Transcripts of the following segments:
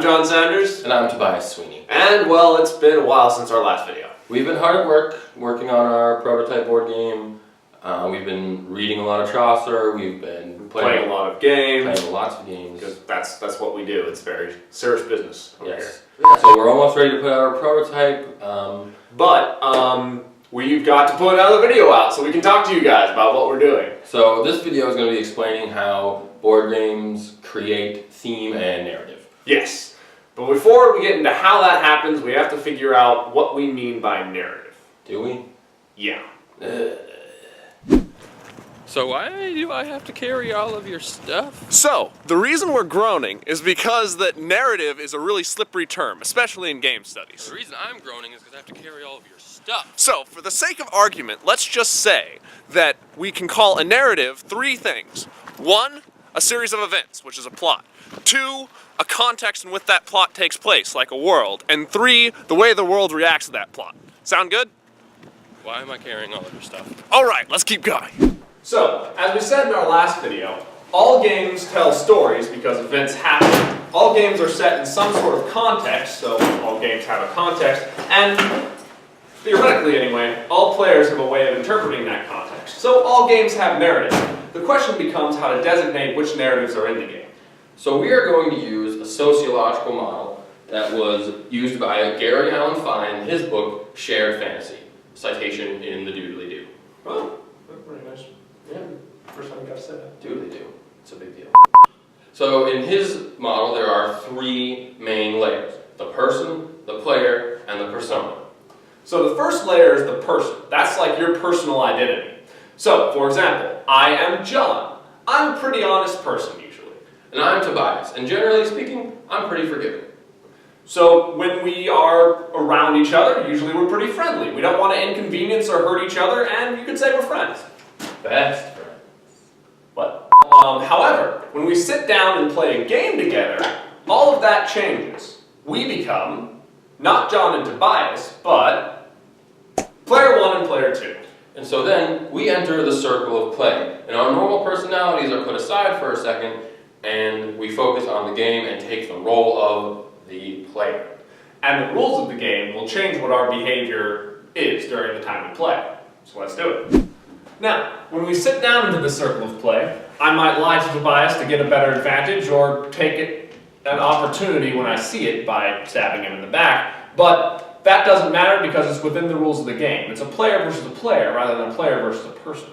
John Sanders. And I'm Tobias Sweeney. And, well, it's been a while since our last video. We've been hard at work, working on our prototype board game. We've been reading a lot of Chaucer. We've been playing a lot of games. Playing lots of games. Because that's what we do. It's very serious business over here. Yeah, so we're almost ready to put out our prototype. We've got to put another video out so we can talk to you guys about what we're doing. So this video is going to be explaining how board games create theme and narrative. Yes. But before we get into how that happens, we have to figure out what we mean by narrative. Do we? Yeah. So why do I have to carry all of your stuff? So, the reason we're groaning is because that narrative is a really slippery term, especially in game studies. The reason I'm groaning is because I have to carry all of your stuff. So, for the sake of argument, let's just say that we can call a narrative three things. One, a series of events, which is a plot. Two, a context in which that plot takes place, like a world. And three, the way the world reacts to that plot. Sound good? Why am I carrying all of your stuff? Alright, let's keep going. So, as we said in our last video, all games tell stories because events happen. All games are set in some sort of context, so all games have a context, and theoretically anyway, all players have a way of interpreting that context. So all games have narrative. The question becomes how to designate which narratives are in the game. So we are going to use a sociological model that was used by Gary Allen Fine in his book, Shared Fantasy. Citation in the Doodly-Doo. Oh, very nice. Yeah, first time you got to say that. Doodly-Doo. It's a big deal. So in his model, there are three main layers. The person, the player, and the persona. So the first layer is the person. That's like your personal identity. So, for example, I am John. I'm a pretty honest person usually. And I'm Tobias, and generally speaking, I'm pretty forgiving. So when we are around each other, usually we're pretty friendly. We don't want to inconvenience or hurt each other, and you could say we're friends. Best friends. But, however, when we sit down and play a game together, all of that changes. We become, not John and Tobias, but player one and player two. And so then, we enter the circle of play, and our normal personalities are put aside for a second, and we focus on the game and take the role of the player. And the rules of the game will change what our behavior is during the time we play. So let's do it. Now, when we sit down into the circle of play, I might lie to Tobias to get a better advantage or take an opportunity when I see it by stabbing him in the back, but that doesn't matter because it's within the rules of the game. It's a player versus a player rather than a player versus a person.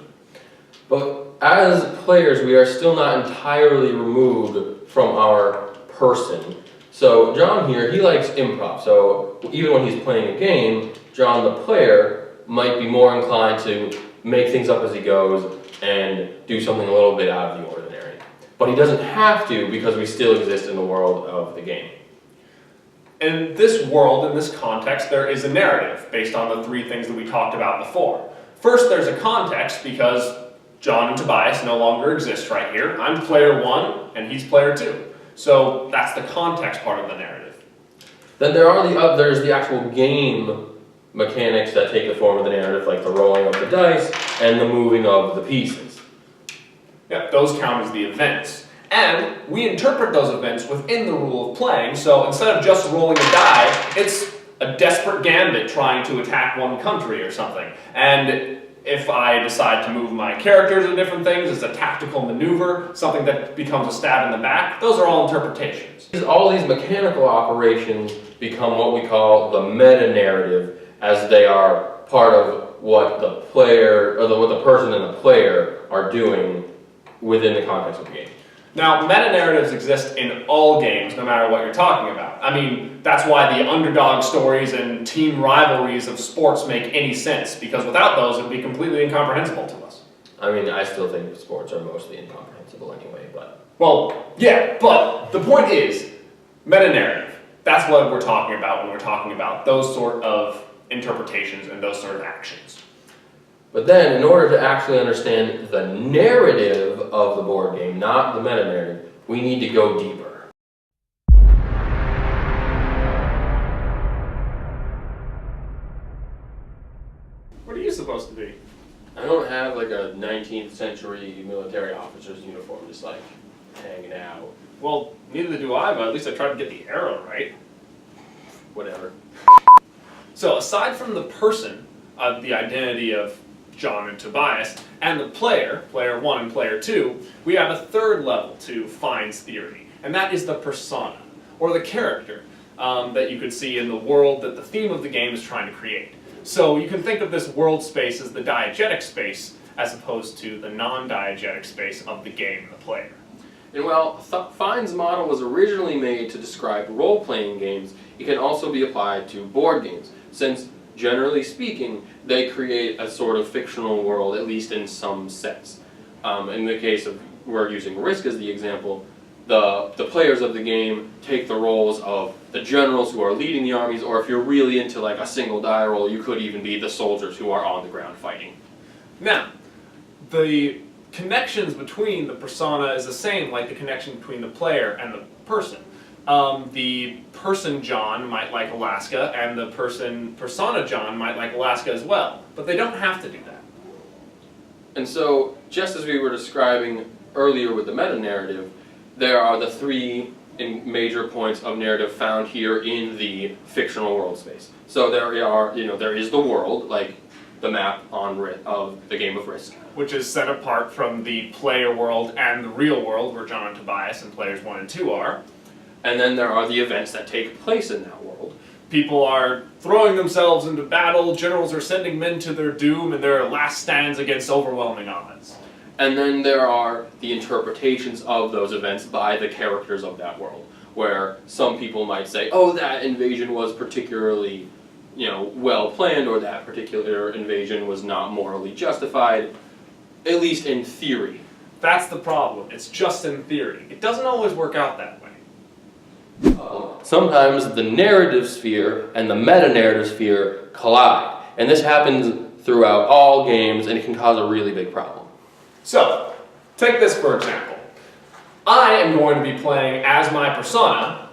But as players, we are still not entirely removed from our person. So John here, he likes improv. So even when he's playing a game, John the player might be more inclined to make things up as he goes and do something a little bit out of the ordinary. But he doesn't have to because we still exist in the world of the game. In this world, in this context, there is a narrative based on the three things that we talked about before. First, there's a context because John and Tobias no longer exist right here. I'm player one and he's player two. So that's the context part of the narrative. Then there's the actual game mechanics that take the form of the narrative, like the rolling of the dice and the moving of the pieces. Yeah, those count as the events. And we interpret those events within the rule of playing, so instead of just rolling a die, it's a desperate gambit trying to attack one country or something. And if I decide to move my characters to different things, it's a tactical maneuver, something that becomes a stab in the back. Those are all interpretations. All these mechanical operations become what we call the meta-narrative, as they are part of what the player, or what the person and the player are doing within the context of the game. Now, meta-narratives exist in all games, no matter what you're talking about. I mean, that's why the underdog stories and team rivalries of sports make any sense, because without those, it would be completely incomprehensible to us. I mean, I still think sports are mostly incomprehensible anyway, but... Well, yeah, but the point is, meta-narrative. That's what we're talking about when we're talking about those sort of interpretations and those sort of actions. But then, in order to actually understand the narrative of the board game, not the meta-narrative, we need to go deeper. What are you supposed to be? I don't have like a 19th century military officer's uniform, just like hanging out. Well, neither do I, but at least I tried to get the arrow right. Whatever. So aside from the person, the identity of John and Tobias, and the player 1 and player 2, we have a third level to Fine's theory, and that is the persona, or the character that you could see in the world that the theme of the game is trying to create. So you can think of this world space as the diegetic space, as opposed to the non-diegetic space of the game and the player. And while Fine's model was originally made to describe role-playing games, it can also be applied to board games, since, generally speaking, they create a sort of fictional world, at least in some sense. In the case of, we're using Risk as the example, the players of the game take the roles of the generals who are leading the armies, or if you're really into like a single die roll, you could even be the soldiers who are on the ground fighting. Now, the connections between the persona is the same like the connection between the player and the person. The person John might like Alaska, and the persona John might like Alaska as well, but they don't have to do that. And so, just as we were describing earlier with the meta-narrative, there are the three major points of narrative found here in the fictional world space. So there is the world, like the map of the game of Risk, Which is set apart from the player world and the real world, where John and Tobias and players 1 and 2 are. and then there are the events that take place in that world. People are throwing themselves into battle, generals are sending men to their doom, and their last stands against overwhelming odds. And then there are the interpretations of those events by the characters of that world, where some people might say, oh, that invasion was particularly, well planned, or that particular invasion was not morally justified, at least in theory. That's the problem. It's just in theory. It doesn't always work out that way. Sometimes the narrative sphere and the meta-narrative sphere collide, and this happens throughout all games, and it can cause a really big problem. So, take this for example. I am going to be playing as my persona.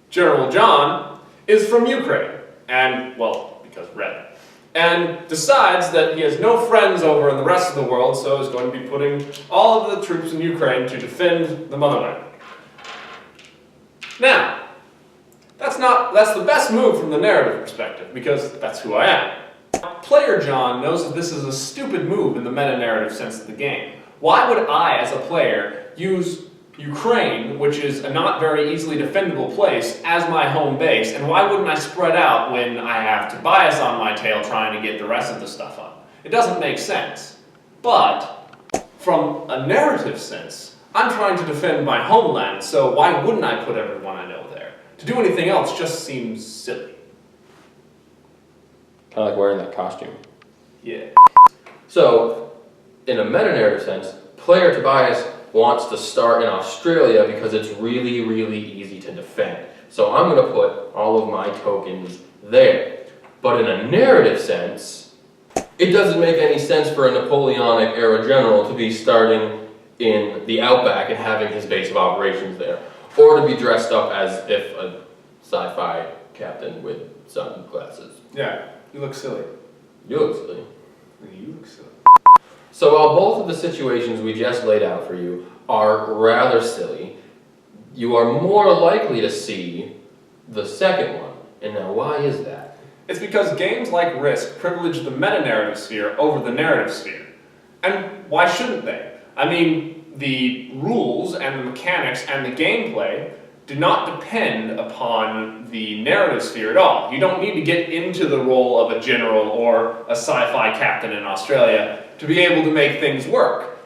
General John is from Ukraine, and, well, because red, and decides that he has no friends over in the rest of the world, so is going to be putting all of the troops in Ukraine to defend the motherland. Now, that's the best move from the narrative perspective, because that's who I am. Player John knows that this is a stupid move in the meta-narrative sense of the game. Why would I, as a player, use Ukraine, which is a not very easily defendable place, as my home base, and why wouldn't I spread out when I have Tobias on my tail trying to get the rest of the stuff up? It doesn't make sense. But, from a narrative sense, I'm trying to defend my homeland, so why wouldn't I put everyone I know there? To do anything else just seems silly. Kind of like wearing that costume. Yeah. So, in a meta-narrative sense, player Tobias wants to start in Australia because it's really, really easy to defend. So I'm going to put all of my tokens there. But in a narrative sense, it doesn't make any sense for a Napoleonic-era general to be starting in the outback and having his base of operations there, or to be dressed up as if a sci-fi captain with sunglasses. Yeah, you look silly. You look silly. You look silly. So while both of the situations we just laid out for you are rather silly, you are more likely to see the second one. And now why is that? It's because games like Risk privilege the meta-narrative sphere over the narrative sphere. And why shouldn't they? I mean, the rules and the mechanics and the gameplay do not depend upon the narrative sphere at all. You don't need to get into the role of a general or a sci-fi captain in Australia to be able to make things work.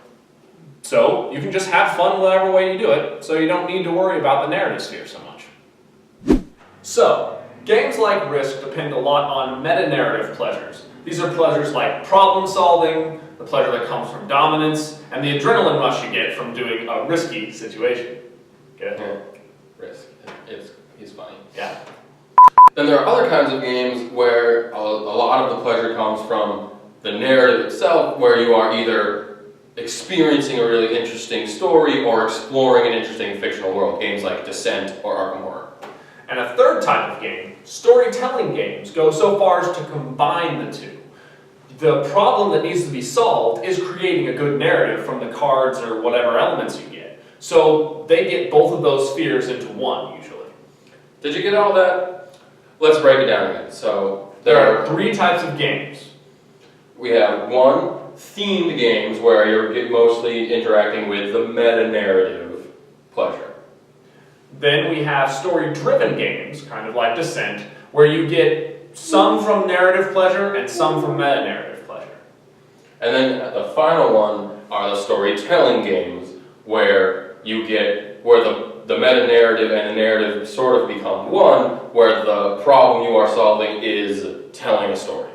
So, you can just have fun whatever way you do it, so you don't need to worry about the narrative sphere so much. So, games like Risk depend a lot on meta-narrative pleasures. These are pleasures like problem solving, the pleasure that comes from dominance, and the adrenaline rush you get from doing a risky situation. Get it? Yeah. Risk. He's funny. Yeah. Then there are other kinds of games where a lot of the pleasure comes from the narrative itself, where you are either experiencing a really interesting story or exploring an interesting fictional world. Games like Descent or Arkham Horror. And a third type of game, storytelling games, go so far as to combine the two. The problem that needs to be solved is creating a good narrative from the cards or whatever elements you get. So they get both of those spheres into one, usually. Did you get all that? Let's break it down again. So There are 3 types of games. we have one, themed games where you're mostly interacting with the meta-narrative pleasure. Then we have story-driven games, kind of like Descent, where you get some from narrative pleasure and some from meta-narrative pleasure. And then the final one are the storytelling games where you get, where the meta-narrative and the narrative sort of become one, where the problem you are solving is telling a story.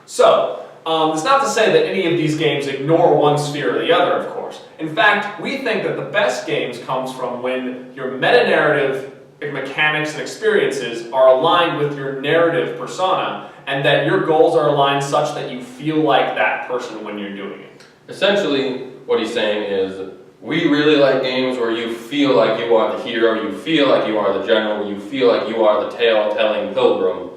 So, it's not to say that any of these games ignore one sphere or the other, of course. In fact, we think that the best games comes from when your meta-narrative mechanics and experiences are aligned with your narrative persona, and that your goals are aligned such that you feel like that person when you're doing it. Essentially, what he's saying is, we really like games where you feel like you are the hero, you feel like you are the general, you feel like you are the tale-telling pilgrim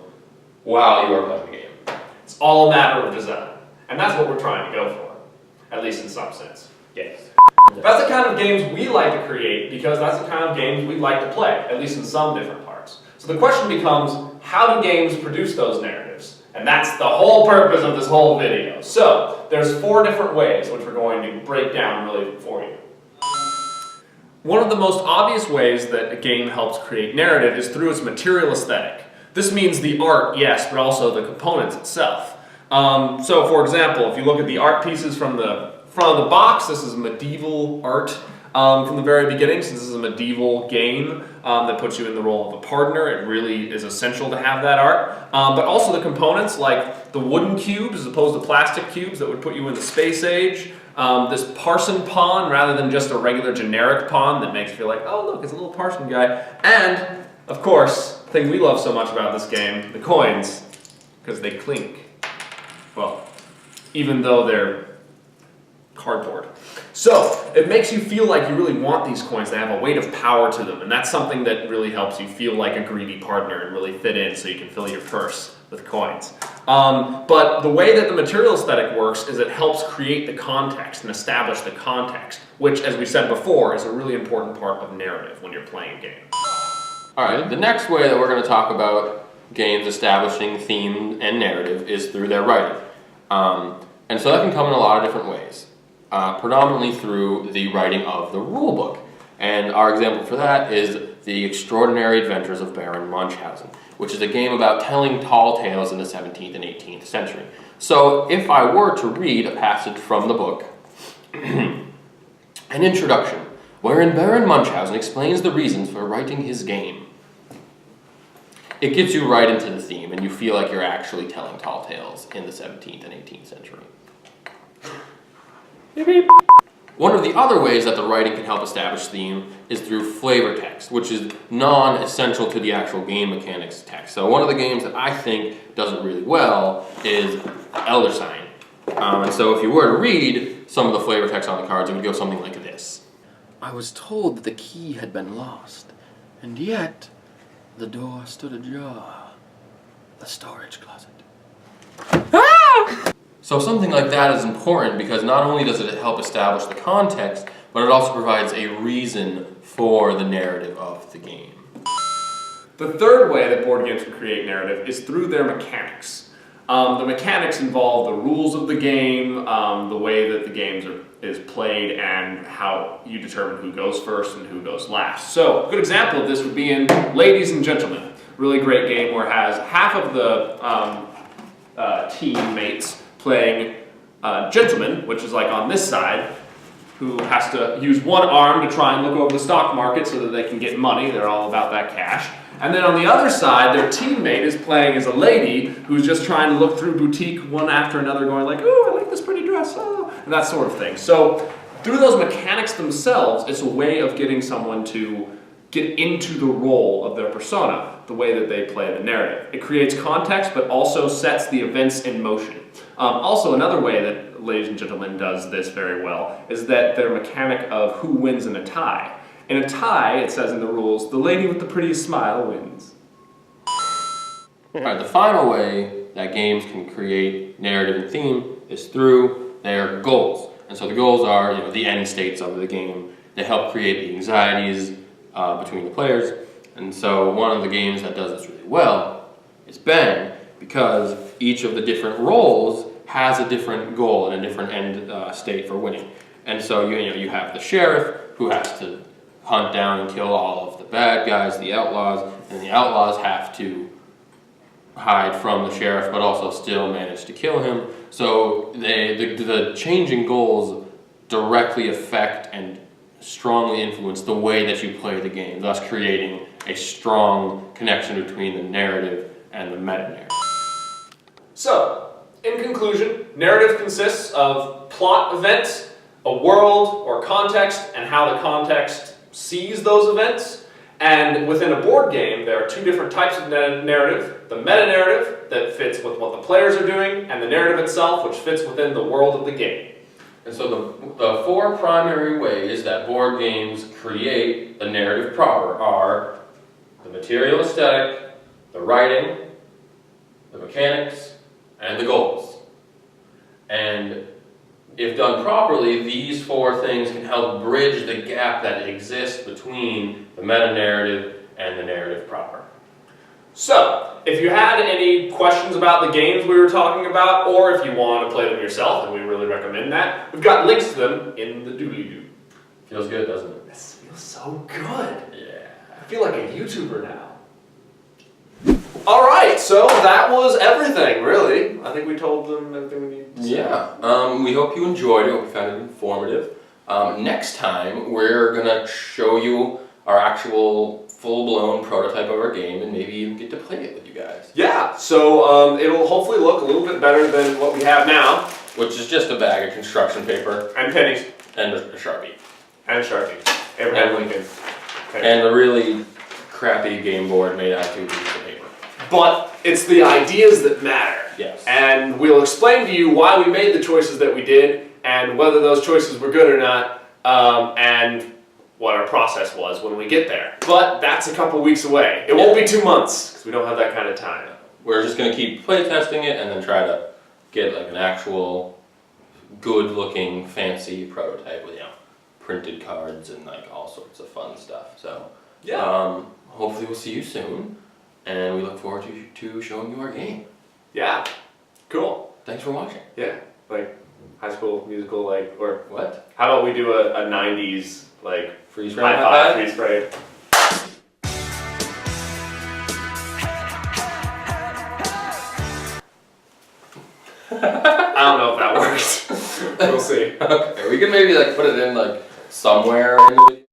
while you are playing the game. It's all a matter of design. And that's what we're trying to go for, at least in some sense. Yes. That's the kind of games we like to create because that's the kind of games we like to play, at least in some different parts. So the question becomes, how do games produce those narratives? And that's the whole purpose of this whole video. So, there's 4 different ways which we're going to break down really for you. One of the most obvious ways that a game helps create narrative is through its material aesthetic. This means the art, yes, but also the components itself. So, for example, if you look at the art pieces from the front of the box, this is medieval art from the very beginning, since this is a medieval game that puts you in the role of a partner. It really is essential to have that art. But also the components, like the wooden cubes as opposed to plastic cubes that would put you in the space age. This parson pawn rather than just a regular generic pawn that makes you feel like, oh look, it's a little parson guy. And, of course, the thing we love so much about this game, the coins, because they clink. Well, even though they're cardboard. So, it makes you feel like you really want these coins. They have a weight of power to them, and that's something that really helps you feel like a greedy partner and really fit in so you can fill your purse with coins. But the way that the material aesthetic works is it helps create the context and establish the context, which, as we said before, is a really important part of narrative when you're playing a game. Alright, the next way that we're going to talk about games establishing theme and narrative is through their writing. And so that can come in a lot of different ways. Predominantly through the writing of the rule book. And our example for that is The Extraordinary Adventures of Baron Munchausen, which is a game about telling tall tales in the 17th and 18th century. So if I were to read a passage from the book, an introduction, wherein Baron Munchausen explains the reasons for writing his game. It gets you right into the theme, and you feel like you're actually telling tall tales in the 17th and 18th century. One of the other ways that the writing can help establish theme is through flavor text, which is non-essential to the actual game mechanics text. So one of the games that I think does it really well is Elder Sign. And so if you were to read some of the flavor text on the cards, it would go something like this. I was told that the key had been lost, and yet the door stood ajar. The storage closet. So something like that is important because not only does it help establish the context, but it also provides a reason for the narrative of the game. The third way that board games can create narrative is through their mechanics. The mechanics involve the rules of the game, the way that the game is played, and how you determine who goes first and who goes last. So, a good example of this would be in Ladies and Gentlemen. Really great game where it has half of the teammates playing gentleman, which is like on this side, who has to use one arm to try and look over the stock market so that they can get money. They're all about that cash. And then on the other side, their teammate is playing as a lady who's just trying to look through boutique one after another, going like, "Oh, I like this pretty dress," oh, and that sort of thing. So through those mechanics themselves, it's a way of getting someone to get into the role of their persona, the way that they play the narrative. It creates context, but also sets the events in motion. Also, another way that Ladies and Gentlemen does this very well is that their mechanic of who wins in a tie. In a tie, it says in the rules, the lady with the prettiest smile wins. Alright, the final way that games can create narrative and theme is through their goals. And so the goals are, the end states of the game. They help create the anxieties between the players. And so one of the games that does this really well is Bang, because each of the different roles has a different goal and a different end state for winning. And so you have the sheriff who has to hunt down and kill all of the bad guys, the outlaws, and the outlaws have to hide from the sheriff but also still manage to kill him. So the changing goals directly affect and strongly influence the way that you play the game, thus creating a strong connection between the narrative and the meta-narrative. So, in conclusion, narrative consists of plot events, a world or context, and how the context sees those events. And within a board game, there are two different types of narrative. The meta-narrative that fits with what the players are doing, and the narrative itself, which fits within the world of the game. And so the four primary ways that board games create the narrative proper are the material aesthetic, the writing, the mechanics, and the goals. And if done properly, these four things can help bridge the gap that exists between the meta-narrative and the narrative proper. So, if you had any questions about the games we were talking about, or if you want to play them yourself, and we really recommend that, we've got links to them in the doobly-doo. Feels good, doesn't it? This feels so good. Yeah. I feel like a YouTuber now. Alright, so that was everything, really. I think we told them everything we need to say. Yeah, we hope you enjoyed it, we found it informative. Next time, we're going to show you our actual full-blown prototype of our game and maybe even get to play it with you guys. Yeah, so it'll hopefully look a little bit better than what we have now. Which is just a bag of construction paper. And pennies. And a Sharpie. And Sharpie. Abraham Lincoln. Pennies. And a really crappy game board made out of 2 pieces of paper. But it's the ideas that matter. Yes. And we'll explain to you why we made the choices that we did, and whether those choices were good or not, and what our process was when we get there. But that's a couple weeks away. It won't be 2 months, because we don't have that kind of time. We're just going to keep playtesting it and then try to get like an actual good-looking, fancy prototype with, printed cards and like all sorts of fun stuff. So, Yeah. Hopefully we'll see you soon, and we look forward to showing you our game. Yeah. Cool. Thanks for watching. Yeah. Like High School Musical, like, or What? how about we do a 90s, like, Freeze high frame? five, freeze frame. I don't know if that works. We'll see. Okay, we can maybe like put it in like somewhere in the video.